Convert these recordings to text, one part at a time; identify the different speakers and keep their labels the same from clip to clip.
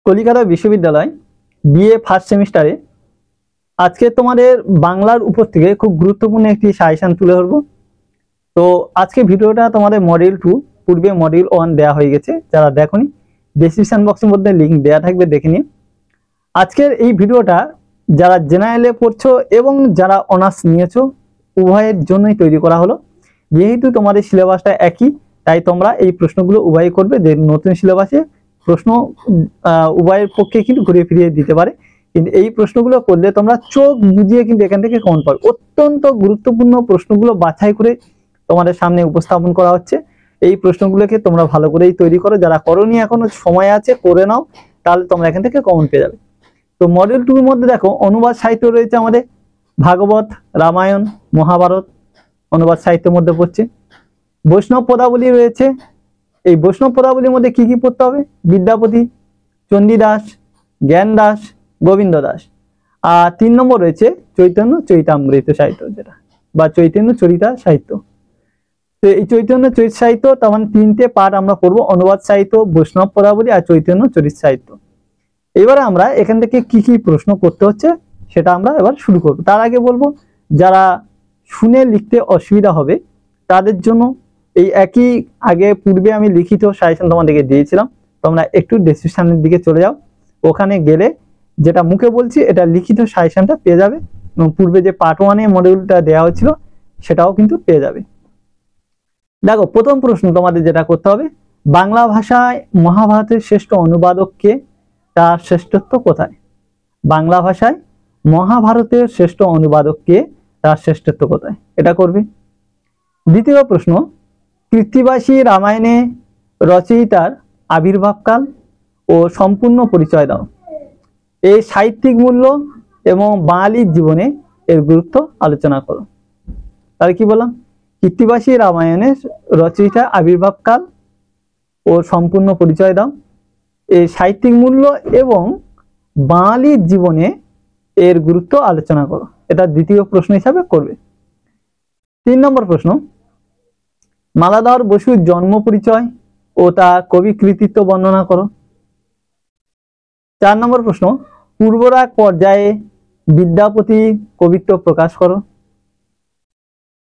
Speaker 1: কলিকাতা বিশ্ববিদ্যালয় BA first সেমিস্টারে আজকে তোমাদের বাংলার উপর থেকে খুব গুরুত্বপূর্ণ একটি সাজেশন তুলে ধরবো। তো আজকে ভিডিওটা তোমাদের মডিউল 2 পূর্বে মডিউল 1 দেওয়া হয়ে গেছে, যারা দেখোনি ডেসক্রিপশন বক্সের মধ্যে লিংক দেওয়া থাকবে, দেখে নিও। আজকের এই ভিডিওটা যারা জেনারেলে পড়ছো এবং যারা অনার্স নিয়েছো উভয়ের জন্যই তৈরি করা হলো। যেহেতু তোমাদের সিলেবাসটা একই, তাই তোমরা এই প্রশ্নগুলো উভয় করবে। যে নতুন সিলেবাসে প্রশ্ন উভয়ের পক্ষে কিন্তু ঘুরিয়ে ফিরিয়ে দিতে পারে, কিন্তু এই প্রশ্নগুলো করলে তোমরা চোখ বুঝিয়ে কিন্তু এখান থেকে কমন পাবে। অত্যন্ত গুরুত্বপূর্ণ প্রশ্নগুলো বাছাই করে তোমাদের সামনে উপস্থাপন করা হচ্ছে। এই প্রশ্নগুলোকে তোমরা ভালো করেই তৈরি করো, যারা করোনি এখনো সময় আছে করে নাও, তাহলে তোমরা এখান থেকে কমন পেয়ে যাবে। তো মডিউল 2 এর মধ্যে দেখো অনুবাদ সাহিত্য রয়েছে আমাদের ভাগবত, রামায়ণ, মহাভারত অনুবাদ সাহিত্যের মধ্যে পড়ছে। বৈষ্ণব পদাবলী রয়েছে। এই বৈষ্ণব পদাবলীর মধ্যে কি কি পড়তে হবে? বিদ্যাপতি, চণ্ডীদাস, জ্ঞান দাস, গোবিন্দ দাস। আর 3 নম্বর রয়েছে চৈতন্য চরিতামৃত সাহিত্য, যেটা বা চৈতন্য চরিতা সাহিত্য। তো এই চৈতন্য চরিত সাহিত্য তেমন 3টে পার্ট আমরা পড়বো, অনুবাদ সাহিত্য, বৈষ্ণব পদাবলী আর চৈতন্য চরিত সাহিত্য। এবারে আমরা এখান থেকে কি কি প্রশ্ন করতে হচ্ছে সেটা আমরা এবার শুরু করব। তার আগে বলবো, যারা শুনে লিখতে অসুবিধা হবে তাদের জন্য এই একই আগে পূর্বে আমি লিখিত সাজেশন তোমাদেরকে দিয়েছিলাম, তোমরা একটু ডেসক্রিপশনের দিকে চলে যাও। ওখানে গেলে যেটা মুখে বলছি এটা লিখিত সাজেশনটা পেয়ে যাবে, এবং পূর্বে যে পার্ট 1 এ মডিউলটা দেওয়া হয়েছিল সেটাও কিন্তু পেয়ে যাবে। দেখো প্রথম প্রশ্ন তোমাদের যেটা করতে হবে, বাংলা ভাষায় মহাভারতের শ্রেষ্ঠ অনুবাদক কে? তার শ্রেষ্ঠত্ব কোথায়? বাংলা ভাষায় মহাভারতের শ্রেষ্ঠ অনুবাদক কে? তার শ্রেষ্ঠত্ব কোথায়? এটা করবে। দ্বিতীয় প্রশ্ন, কৃত্তিবাসী রামায়ণে রচয়িতার আবির্ভাবকাল ও সম্পূর্ণ পরিচয় দাও। এই সাহিত্যিক মূল্য এবং বাঙালির জীবনে এর গুরুত্ব আলোচনা করো। তাহলে কি বললাম? কৃত্তিবাসী রামায়ণের রচয়িতা আবির্ভাবকাল ও সম্পূর্ণ পরিচয় দাও, এই সাহিত্যিক মূল্য এবং বাঙালির জীবনে এর গুরুত্ব আলোচনা করো। এটা দ্বিতীয় প্রশ্ন হিসাবে করবে। 3 নম্বর প্রশ্ন, মালাধর বসুর জন্ম পরিচয় ও তার কবি কৃতিত্ব বর্ণনা করো। 4 নম্বর প্রশ্ন, পূর্বরাগ পর্যায়ে বিদ্যাপতি কবিত্ব প্রকাশ করো।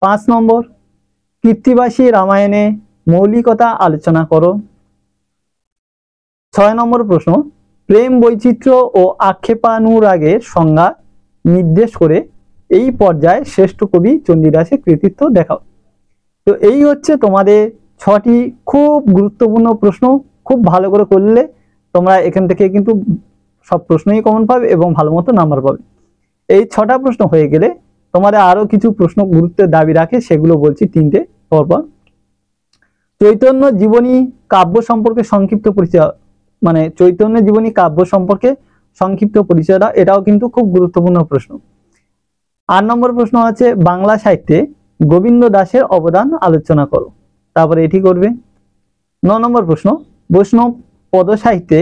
Speaker 1: 5 নম্বর, কৃত্তিবাসী রামায়ণে মৌলিকতা আলোচনা করো। 6 নম্বর প্রশ্ন, প্রেম বৈচিত্র্য ও আক্ষেপানুরাগের সংজ্ঞা নির্দেশ করে এই পর্যায়ে শ্রেষ্ঠ কবি চণ্ডীদাসের কৃতিত্ব দেখাও। তো এই হচ্ছে তোমাদের 6টি খুব গুরুত্বপূর্ণ প্রশ্ন। খুব ভালো করে করলে তোমরা এখান থেকে কিন্তু সব প্রশ্নই কমন পাবে এবং ভালো মতো নাম্বার পাবে। এই 6টা প্রশ্ন হয়ে গেলে তোমাদের আরো কিছু প্রশ্ন গুরুত্বের দাবি রাখে, সেগুলো বলছি 3টে পরপর। চৈতন্য জীবনী কাব্য সম্পর্কে সংক্ষিপ্ত পরিচয়, মানে চৈতন্য জীবনী কাব্য সম্পর্কে সংক্ষিপ্ত পরিচয় দাও, এটাও কিন্তু খুব গুরুত্বপূর্ণ প্রশ্ন। 8 নম্বর প্রশ্ন আছে বাংলা সাহিত্যে গোবিন্দ দাসের অবদান আলোচনা করো, তারপরে এটি করবে। 9 নম্বর প্রশ্ন, বৈষ্ণব পদ সাহিত্যে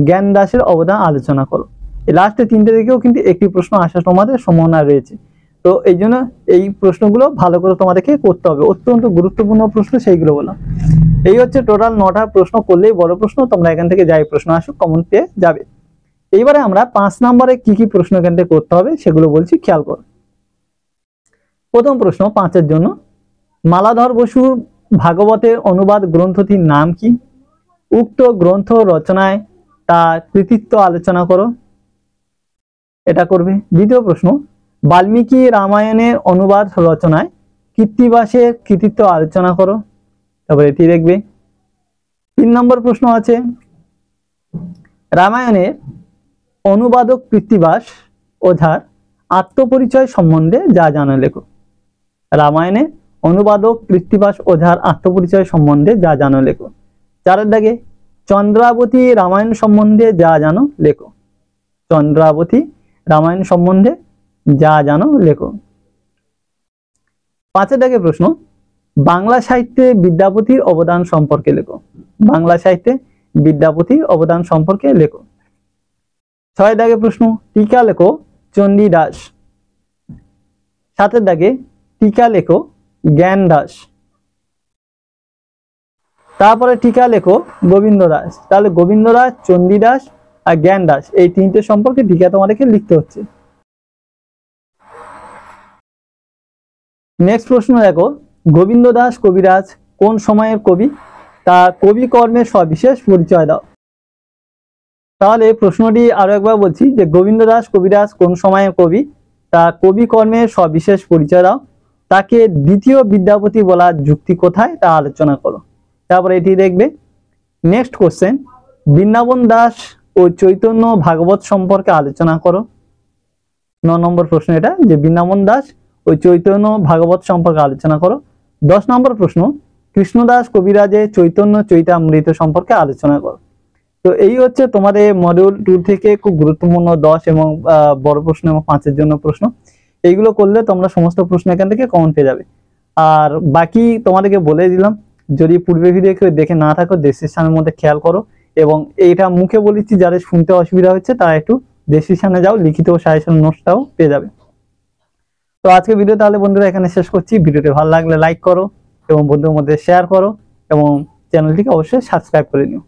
Speaker 1: জ্ঞান দাসের অবদান আলোচনা করো। এই লাস্টে 3টে থেকেও কিন্তু একটি প্রশ্ন আসার তোমাদের সম্ভাবনা রয়েছে। তো এই জন্য এই প্রশ্নগুলো ভালো করে তোমাদেরকে করতে হবে, অত্যন্ত গুরুত্বপূর্ণ প্রশ্ন, সেইগুলো বললাম। এই হচ্ছে টোটাল 9টা প্রশ্ন করলেই বড় প্রশ্ন, তোমরা এখান থেকে যাই প্রশ্ন আসুক কমন পেয়ে যাবে। এইবারে আমরা 5 নম্বরে কি কি প্রশ্ন এখান থেকে করতে হবে সেগুলো বলছি, খেয়াল করো। প্রথম প্রশ্ন 5-এর জন্য, মালাধর বসুর ভাগবতের অনুবাদ গ্রন্থটির নাম কি? উক্ত গ্রন্থ রচনায় তার কৃতিত্ব আলোচনা করো, এটা করবে। দ্বিতীয় প্রশ্ন, বাল্মীকি রামায়ণের অনুবাদ রচনায় কৃত্তিবাসের কৃতিত্ব আলোচনা করো, তারপরে এটি দেখবে। 3 নম্বর প্রশ্ন আছে রামায়ণের অনুবাদক কৃত্তিবাস ওঝার আত্মপরিচয় সম্বন্ধে যা জানো লেখো। রামায়ণে অনুবাদক কৃত্তিবাস ওঝার আত্মপরিচয় সম্বন্ধে যা জানো লেখো। 4-এর দাগে চন্দ্রাবতী রামায়ণ সম্বন্ধে যা জানো লেখো। চন্দ্রাবতী রামায়ণ সম্বন্ধে যা জানো লেখো। 5-এর দাগে প্রশ্ন, বাংলা সাহিত্যে বিদ্যাপতির অবদান সম্পর্কে লেখো। বাংলা সাহিত্যে বিদ্যাপতির অবদান সম্পর্কে লেখো। 6-এর দাগে প্রশ্ন, টিকা লেখো চণ্ডীদাস। 7-এর দাগে টিকা লেখো জ্ঞান দাস। তারপরে টিকা লেখো গোবিন্দ দাস। তাহলে গোবিন্দ দাস, চণ্ডীদাস আর জ্ঞান দাস, এই তিনটে সম্পর্কে টিকা তোমাদেরকে লিখতে হচ্ছে। নেক্সট প্রশ্ন দেখো, গোবিন্দ দাস কবিরাজ কোন সময়ের কবি? তার কবি কর্মের সবিশেষ পরিচয় দাও। তাহলে প্রশ্নটি আরো একবার বলছি যে গোবিন্দ দাস কবিরাজ কোন সময়ের কবি? তার কবি কর্মের সবিশেষ পরিচয় দাও। তাকে দ্বিতীয় বিদ্যাপতি বলার যুক্তি কোথায় তা আলোচনা করো। তারপরে এটি দেখবে। নেক্সট কোশ্চেন, বৃন্দাবন দাস ও চৈতন্য ভাগবত সম্পর্কে আলোচনা করো। 9 নম্বর প্রশ্ন এটা, যে বৃন্দাবন দাস ও চৈতন্য ভাগবত সম্পর্কে আলোচনা করো। 10 নম্বর প্রশ্ন, কৃষ্ণদাস কবিরাজের চৈতন্য চৈতামৃত সম্পর্কে আলোচনা করো। তো এই হচ্ছে তোমাদের মডিউল 2 থেকে খুব গুরুত্বপূর্ণ 10 এবং বড় প্রশ্ন এবং 5-এর জন্য প্রশ্ন। এইগুলো করলে তোমরা সমস্ত প্রশ্ন এখান থেকে কমন পেয়ে যাবে। আর বাকি তোমাদেরকে বলে দিলাম, যদি পূর্বে ভিডিও কেউ দেখে না থাকো ডেসক্রিপশনের মধ্যে খেয়াল করো, এবং এইটা মুখে বলেছি যাদের শুনতে অসুবিধা হচ্ছে তারা একটু ডেসক্রিপশনে যাও, লিখিত সাজেশন নোটসটাও পেয়ে যাবে। তো আজকে ভিডিও তাহলে বন্ধুরা এখানে শেষ করছি। ভিডিওটি ভালো লাগলে লাইক করো এবং বন্ধুদের মধ্যে শেয়ার করো এবং চ্যানেলটিকে অবশ্যই সাবস্ক্রাইব করে নিও।